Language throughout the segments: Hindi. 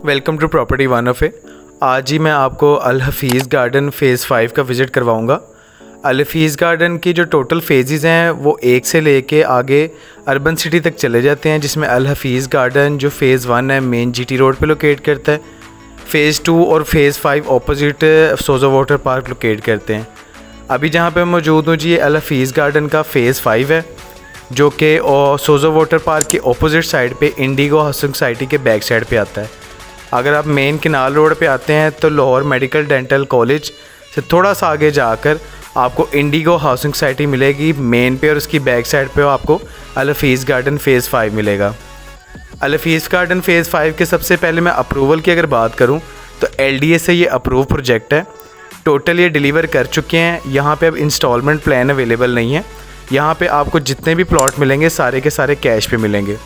Welcome to property one of A. आज ही मैं आपको अल हफीज़ गार्डन फ़ेज़ 5 का विज़िट करवाऊंगा। अल हफीज़ गार्डन की जो टोटल फ़ेज़ेस हैं वो एक से लेके आगे अर्बन सिटी तक चले जाते हैं, जिसमें अल हफीज़ गार्डन जो फ़ेज़ 1 है मेन जीटी रोड पे लोकेट करता है। फ़ेज़ 2 और phase 5 opposite Sozo water park locate करते हैं। अभी जहाँ पे मौजूद हूँ जी, ये अल हफीज़ गार्डन का फ़ेज़ 5 है, जो कि सोज़ो वाटर पार्क के ऑपोजिट साइड पे इंडिगो हाउसिंग सोसाइटी के बैक साइड पे आता है। अगर आप मेन किनाल रोड पे आते हैं तो लाहौर मेडिकल डेंटल कॉलेज से थोड़ा सा आगे जाकर आपको इंडिगो हाउसिंग सोसाइटी मिलेगी मेन पे, और उसकी बैक साइड पे आपको अल हफीज़ गार्डन फ़ेज़ 5 मिलेगा। अल हफीज़ गार्डन फ़ेज़ 5 के सबसे पहले मैं अप्रूवल की अगर बात करूं तो LDA से ये अप्रूव प्रोजेक्ट है। टोटल ये डिलीवर कर चुके हैं। यहाँ पे अब इंस्टॉलमेंट प्लान अवेलेबल नहीं है। यहाँ पे आपको जितने भी प्लॉट मिलेंगे सारे के सारे कैश पे मिलेंगे।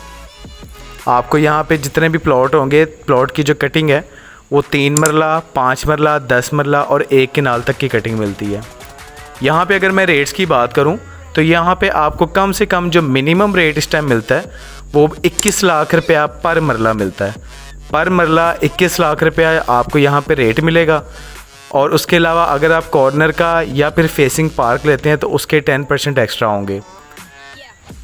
आपको यहाँ पे जितने भी प्लॉट होंगे, प्लॉट की जो कटिंग है वो 3 मरला, 5 मरला, 10 मरला और 1 किनाल तक की कटिंग मिलती है। यहाँ पे अगर मैं रेट्स की बात करूँ तो यहाँ पे आपको कम से कम जो मिनिमम रेट इस टाइम मिलता है वो 21 लाख रुपया पर मरला मिलता है। पर मरला 21 लाख रुपया आपको यहाँ पे रेट मिलेगा। और उसके अलावा अगर आप कॉर्नर का या फिर फेसिंग पार्क लेते हैं तो उसके 10% एक्स्ट्रा होंगे।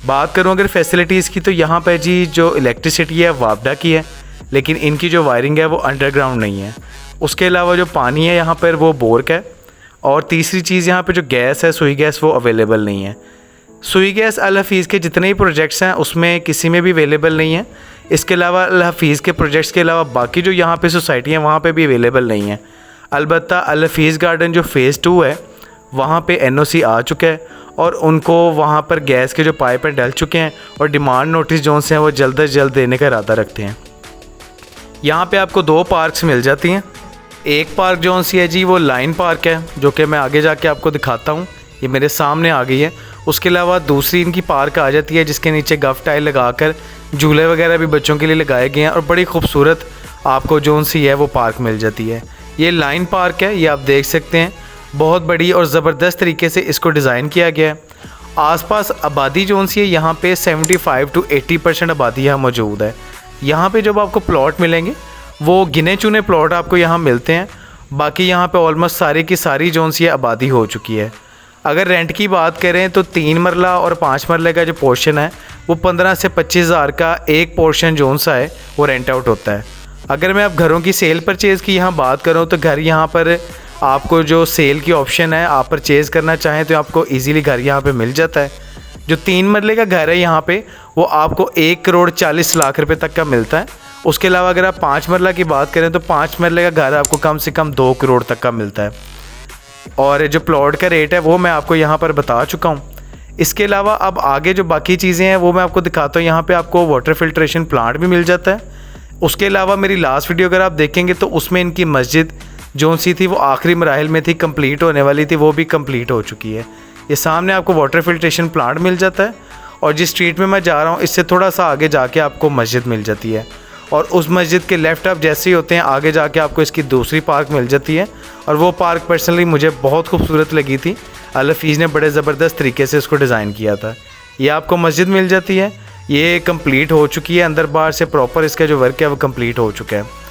बात करूं अगर फैसिलिटीज़ की तो यहाँ पे जी जो इलेक्ट्रिसिटी है वापडा की है, लेकिन इनकी जो वायरिंग है वो अंडरग्राउंड नहीं है। उसके अलावा जो पानी है यहाँ पर वो बोर का है। और तीसरी चीज़ यहाँ पे जो गैस है, सुई गैस, वो अवेलेबल नहीं है। सुई गैस अल हफीज़ के जितने भी प्रोजेक्ट्स हैं उसमें किसी में भी अवेलेबल नहीं है। इसके अलावा अल हफीज़ के प्रोजेक्ट्स के अलावा बाकी जो यहाँ पर सोसाइटी हैं वहाँ पर भी अवेलेबल नहीं है। अलबत्ता अल हफीज़ गार्डन जो फ़ेज़ 2 है वहाँ पे NOC आ चुका है और उनको वहाँ पर गैस के जो पाइप हैं डल चुके हैं और डिमांड नोटिस जो से हैं वो जल्द से जल्द देने का इरादा रखते हैं। यहाँ पे आपको 2 पार्क्स मिल जाती हैं। एक पार्क जो सी है जी वो लाइन पार्क है, जो कि मैं आगे जाके आपको दिखाता हूँ। ये मेरे सामने आ गई है। उसके अलावा दूसरी इनकी पार्क आ जाती है जिसके नीचे गफ टाइल लगाकर झूले वगैरह भी बच्चों के लिए लगाए गए हैं और बड़ी खूबसूरत आपको जो सी है वो पार्क मिल जाती है। ये लाइन पार्क है, ये आप देख सकते हैं। बहुत बड़ी और ज़बरदस्त तरीके से इसको डिज़ाइन किया गया है। आसपास आबादी जो सी है यहाँ पे 75 to 80% आबादी यहाँ मौजूद है। यहाँ पे जब आपको प्लॉट मिलेंगे वो गिने चुने प्लॉट आपको यहाँ मिलते हैं। बाकी यहाँ पे ऑलमोस्ट सारी की सारी जो सी है आबादी हो चुकी है। अगर रेंट की बात करें तो 3 मरला और 5 मरले का जो पोर्शन है वो 15 से 25 हज़ार का एक पोर्शन जो सा है वो रेंट आउट होता है। अगर मैं अब घरों की सेल परचेज़ की यहाँ बात करूँ तो घर यहाँ पर आपको जो सेल की ऑप्शन है, आप परचेज़ करना चाहें तो आपको इजीली घर यहाँ पे मिल जाता है। जो 3 मरले का घर है यहाँ पे वो आपको 1 करोड़ 40 लाख रुपए तक का मिलता है। उसके अलावा अगर आप 5 मरला की बात करें तो 5 मरले का घर आपको कम से कम 2 करोड़ तक का मिलता है। और जो प्लॉट का रेट है वो मैं आपको यहाँ पर बता चुका हूँ। इसके अलावा अब आगे जो बाकी चीज़ें हैं वो मैं आपको दिखाता हूँ। यहाँ पर आपको वाटर फिल्ट्रेशन प्लांट भी मिल जाता है। उसके अलावा मेरी लास्ट वीडियो अगर आप देखेंगे तो उसमें इनकी मस्जिद जो सी थी वो आखिरी मराहिल में थी, कंप्लीट होने वाली थी, वो भी कंप्लीट हो चुकी है। ये सामने आपको वाटर फिल्ट्रेशन प्लांट मिल जाता है। और जिस स्ट्रीट में मैं जा रहा हूँ इससे थोड़ा सा आगे जाके आपको मस्जिद मिल जाती है। और उस मस्जिद के लेफ़्ट आप जैसे ही होते हैं आगे जाके आपको इसकी दूसरी पार्क मिल जाती है। और वो पार्क पर्सनली मुझे बहुत खूबसूरत लगी थी। अल हफीज़ ने बड़े ज़बरदस्त तरीके से इसको डिज़ाइन किया था। ये आपको मस्जिद मिल जाती है, ये कंप्लीट हो चुकी है। अंदर बाहर से प्रॉपर इसका जो वर्क है वो कंप्लीट हो चुका है।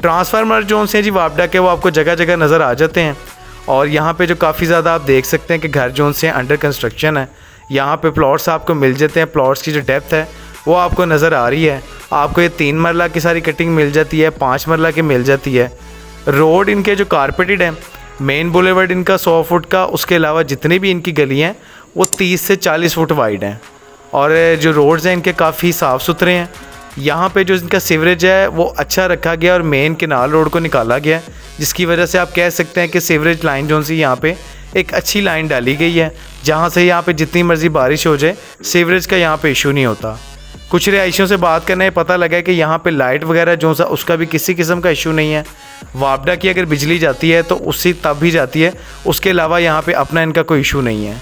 ट्रांसफार्मर जो से जी वापडा के वो आपको जगह जगह नज़र आ जाते हैं। और यहाँ पे जो काफ़ी ज़्यादा आप देख सकते हैं कि घर जो से अंडर कंस्ट्रक्शन है। यहाँ पे प्लॉट्स आपको मिल जाते हैं। प्लॉट्स की जो डेप्थ है वो आपको नज़र आ रही है। आपको ये 3 मरला की सारी कटिंग मिल जाती है, 5 मरला की मिल जाती है। रोड इनके जो कारपेटेड है, मेन बुलेवर्ड इनका 100 फुट का। उसके अलावा जितनी भी इनकी गली हैं वो 30 से 40 फुट वाइड हैं। और जो रोड्स हैं इनके काफ़ी साफ़ सुथरे हैं। यहाँ पे जो इनका सीवरेज है वो अच्छा रखा गया और मेन किनाल रोड को निकाला गया, जिसकी वजह से आप कह सकते हैं कि सीवरेज लाइन जो सी यहाँ पे एक अच्छी लाइन डाली गई है, जहाँ से यहाँ पे जितनी मर्ज़ी बारिश हो जाए सीवरेज का यहाँ पे इशू नहीं होता। कुछ रिहायशियों से बात करने पता लगा कि यहाँ पे लाइट वगैरह जो सा उसका भी किसी किस्म का इशू नहीं है। वापडा की अगर बिजली जाती है तो उसी तब भी जाती है। उसके अलावा यहाँ पे अपना इनका कोई इशू नहीं है।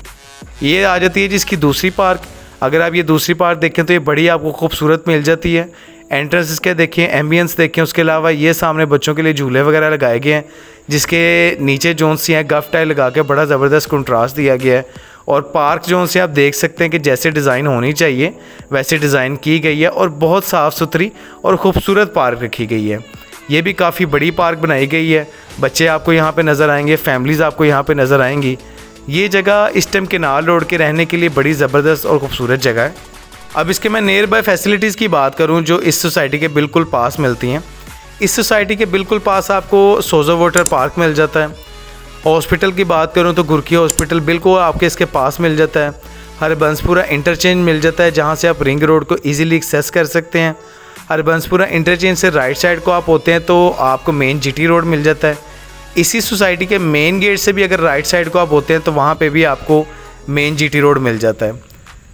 ये आ जाती है जिसकी दूसरी पार्क। अगर आप ये दूसरी पार्क देखें तो ये बड़ी आपको खूबसूरत मिल जाती है। एंट्रेंस इसके देखें, एम्बियंस देखें। उसके अलावा ये सामने बच्चों के लिए झूले वगैरह लगाए गए हैं, जिसके नीचे जोन सी हैं गफ टाइल लगा के बड़ा ज़बरदस्त कंट्रास्ट दिया गया है। और पार्क जो से आप देख सकते हैं कि जैसे डिज़ाइन होनी चाहिए वैसे डिज़ाइन की गई है और बहुत साफ़ सुथरी और ख़ूबसूरत पार्क रखी गई है। ये भी काफ़ी बड़ी पार्क बनाई गई है। बच्चे आपको यहाँ पे नज़र आएंगे, फैमिलीज़ आपको यहाँ पे नज़र आएंगी। ये जगह इस टाइम केनाल रोड के रहने के लिए बड़ी ज़बरदस्त और ख़ूबसूरत जगह है। अब इसके मैं नियर बाय फैसिलिटीज़ की बात करूँ जो इस सोसाइटी के बिल्कुल पास मिलती हैं। इस सोसाइटी के बिल्कुल पास आपको सोजो वाटर पार्क मिल जाता है। हॉस्पिटल की बात करूँ तो गुरकी हॉस्पिटल बिल्कुल आपके इसके पास मिल जाता है। हरबंसपुरा इंटरचेंज मिल जाता है जहाँ से आप रिंग रोड को ईज़िली एक्सेस कर सकते हैं। हरबंसपुरा इंटरचेंज से राइट साइड को आप होते हैं तो आपको मेन जीटी रोड मिल जाता है। इसी सोसाइटी के मेन गेट से भी अगर राइट साइड को आप होते हैं तो वहाँ पे भी आपको मेन जीटी रोड मिल जाता है।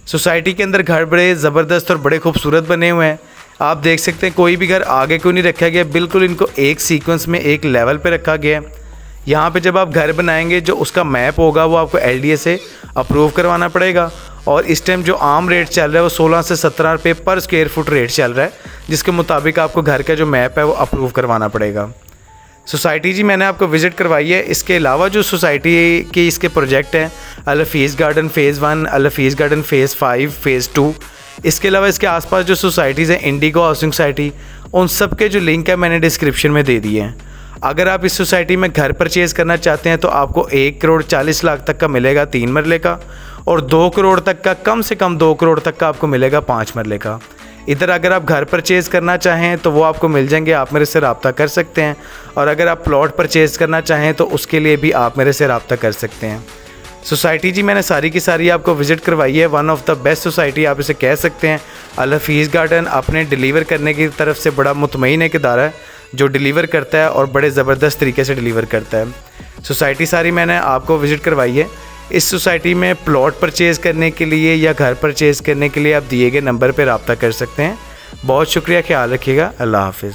सोसाइटी के अंदर घर बड़े ज़बरदस्त और बड़े खूबसूरत बने हुए हैं। आप देख सकते हैं कोई भी घर आगे क्यों नहीं रखा गया, बिल्कुल इनको एक सीक्वेंस में एक लेवल पे रखा गया है। यहाँ पे जब आप घर बनाएंगे जो उसका मैप होगा वो आपको LDA से अप्रूव करवाना पड़ेगा और इस टाइम जो आम रेट चल रहा है वो 16 से 17 रुपये पर स्क्वायर फुट रेट चल रहा है, जिसके मुताबिक आपको घर का जो मैप है वो अप्रूव करवाना पड़ेगा। सोसाइटी जी मैंने आपको विज़िट करवाई है। इसके अलावा जो सोसाइटी के इसके प्रोजेक्ट हैं अल हफीज़ गार्डन फ़ेज़ 1, अल हफीज़ गार्डन फ़ेज़ 5, फ़ेज़ 2, इसके अलावा इसके आसपास जो सोसाइटीज़ हैं इंडिगो हाउसिंग सोसाइटी, उन सब के जो लिंक है मैंने डिस्क्रिप्शन में दे दिए हैं। अगर आप इस सोसाइटी में घर परचेज़ करना चाहते हैं तो आपको 1 करोड़ 40 लाख तक का मिलेगा 3 मरले का, और 2 करोड़ तक का, कम से कम 2 करोड़ तक का आपको मिलेगा 5 मरले का। इधर अगर आप घर परचेज़ करना चाहें तो वो आपको मिल जाएंगे, आप मेरे से रब्ता कर सकते हैं। और अगर आप प्लॉट परचेज़ करना चाहें तो उसके लिए भी आप मेरे से रब्ता कर सकते हैं। सोसाइटी जी मैंने सारी की सारी आपको विज़िट करवाई है। One of the best society आप इसे कह सकते हैं। अल हफीज़ गार्डन अपने डिलीवर करने की तरफ से बड़ा मुतमईन एक इदारा है जो डिलीवर करता है और बड़े ज़बरदस्त तरीके से डिलीवर करता है। सोसाइटी सारी मैंने आपको विज़िट करवाई है। इस सोसाइटी में प्लॉट परचेज़ करने के लिए या घर परचेज़ करने के लिए आप दिए गए नंबर पर रब्ता कर सकते हैं। बहुत शुक्रिया, ख्याल रखिएगा। अल्लाह हाफ़िज़।